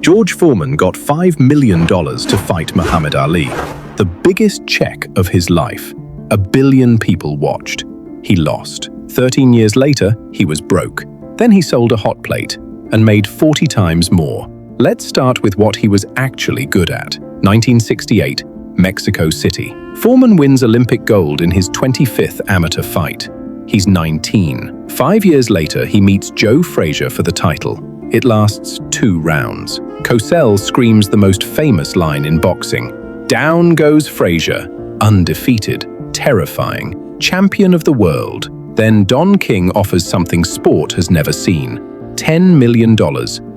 George Foreman got $5 million to fight Muhammad Ali, the biggest check of his life. 1 billion people watched. He lost. 13 years later, he was broke. Then he sold a hot plate and made 40 times more. Let's start with what he was actually good at. 1968, Mexico City. Foreman wins Olympic gold in his 25th amateur fight. He's 19. 5 years later, he meets Joe Frazier for the title. It lasts 2 rounds. Cosell screams the most famous line in boxing. Down goes Frazier, undefeated, terrifying, champion of the world. Then Don King offers something sport has never seen. $10 million,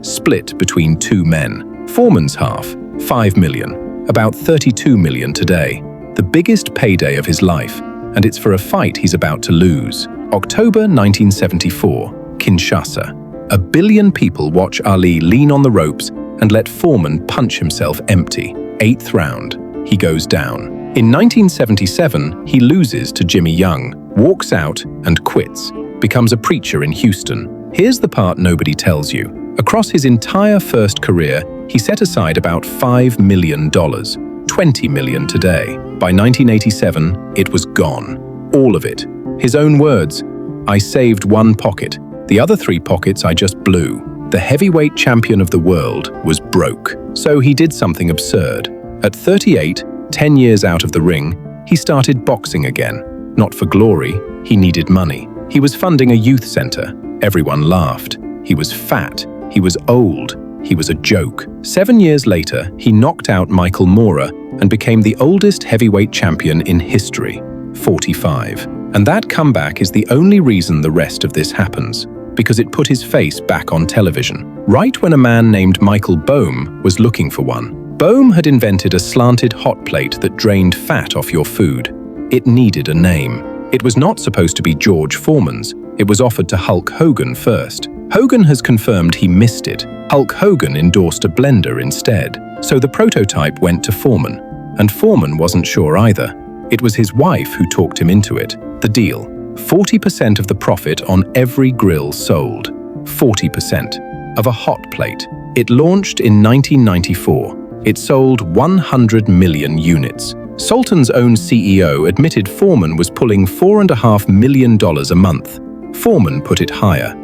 split between 2 men. Foreman's half, $5 million, about $32 million today. The biggest payday of his life, and it's for a fight he's about to lose. October 1974, Kinshasa. 1 billion people watch Ali lean on the ropes and let Foreman punch himself empty. 8th round, he goes down. In 1977, he loses to Jimmy Young, walks out and quits, becomes a preacher in Houston. Here's the part nobody tells you. Across his entire first career, he set aside about $5 million, $20 million today. By 1987, it was gone. All of it. His own words, "I saved 1 pocket. The other 3 pockets I just blew." The heavyweight champion of the world was broke. So he did something absurd. At 38, 10 years out of the ring, he started boxing again. Not for glory, he needed money. He was funding a youth center. Everyone laughed. He was fat. He was old. He was a joke. 7 years later, he knocked out Michael Moorer and became the oldest heavyweight champion in history, 45. And that comeback is the only reason the rest of this happens, because it put his face back on television, right when a man named Michael Bohm was looking for one. Bohm had invented a slanted hot plate that drained fat off your food. It needed a name. It was not supposed to be George Foreman's. It was offered to Hulk Hogan first. Hogan has confirmed he missed it. Hulk Hogan endorsed a blender instead. So the prototype went to Foreman. And Foreman wasn't sure either. It was his wife who talked him into it. The deal: 40% of the profit on every grill sold. 40% of a hot plate. It launched in 1994. It sold 100 million units. Sultan's own CEO admitted Foreman was pulling $4.5 million a month. Foreman put it higher.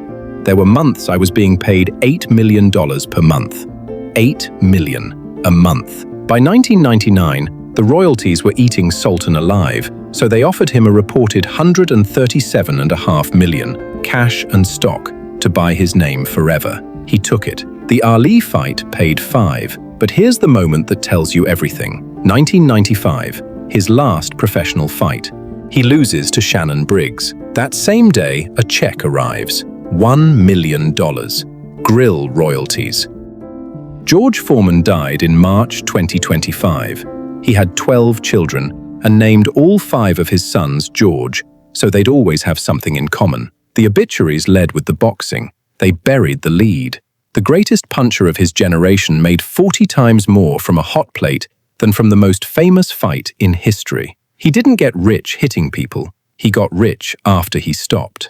There were months I was being paid $8 million per month. $8 million a month. By 1999, the royalties were eating Sultan alive, so they offered him a reported $137.5 million, cash and stock, to buy his name forever. He took it. The Ali fight paid $5, but here's the moment that tells you everything. 1995, his last professional fight. He loses to Shannon Briggs. That same day, a check arrives. $1 million. Grill royalties. George Foreman died in March 2025. He had 12 children and named all 5 of his sons George, so they'd always have something in common. The obituaries led with the boxing. They buried the lead. The greatest puncher of his generation made 40 times more from a hot plate than from the most famous fight in history. He didn't get rich hitting people. He got rich after he stopped.